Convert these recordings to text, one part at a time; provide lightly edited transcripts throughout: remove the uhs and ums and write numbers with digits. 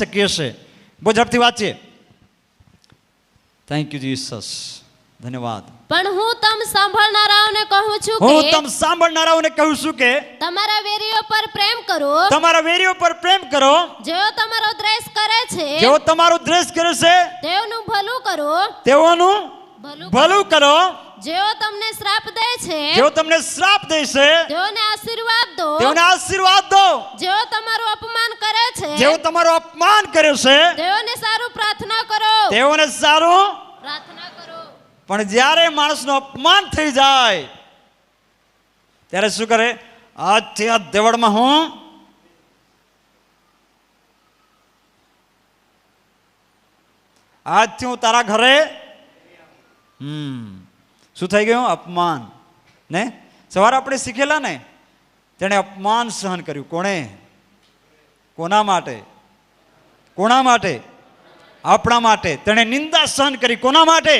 શકીએ છે. બહુ ઝડપથી વાંચીએ. થેન્ક યુ જીસસ, ધન્યવાદ. પણ હું તમ સાંભળનારાઓને કહું છું હું કે તમ સાંભળનારાઓને કહું છું કે તમારા વેરીઓ પર પ્રેમ કરો, તમારા વેરીઓ પર પ્રેમ કરો, જેઓ તમારો દ્વેષ કરે છે જેઓ તમારો દ્વેષ કરે છે તેઓનું ભલું કરો, તેઓનું ભલું કરો, જેઓ તમને શ્રાપ દે છે જેઓ તમને શ્રાપ દે છે તેઓને આશીર્વાદ દો, તેઓને આશીર્વાદ દો, જેઓ તમારું અપમાન કરે છે જેઓ તમારું અપમાન કરે છે તેઓને સારું પ્રાર્થના કરો, તેઓને સારું. પ્રાર્થના કરો. પણ જ્યારે માણસનું અપમાન થઈ જાય ત્યારે શું કરે? આજથી આ દેવળમાં આજથી હું તારા ઘરે શું થઈ ગયું? અપમાન ને. સવારે આપણે શીખેલા ને, તેણે અપમાન સહન કર્યું. કોણે? કોના માટે? કોના માટે? આપણા માટે. તેણે નિંદા સહન કરી. કોના માટે?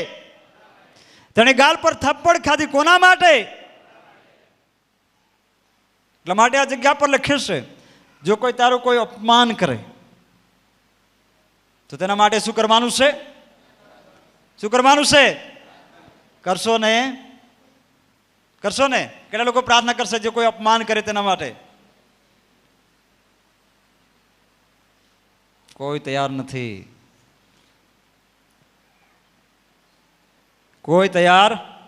તેણે ગાલ પર થપ્પડ ખાધી. કોના માટે? એટલા માટે આ જગ્યા પર લખે છે, જો કોઈ તારું કોઈ અપમાન કરે તો તેના માટે શું કરવાનું છે? શું કરવાનું છે? કરશો ને? કરશો ને? કેટલા લોકો પ્રાર્થના કરશે જો કોઈ અપમાન કરે તેના માટે? કોઈ તૈયાર નથી. કોઈ તૈયાર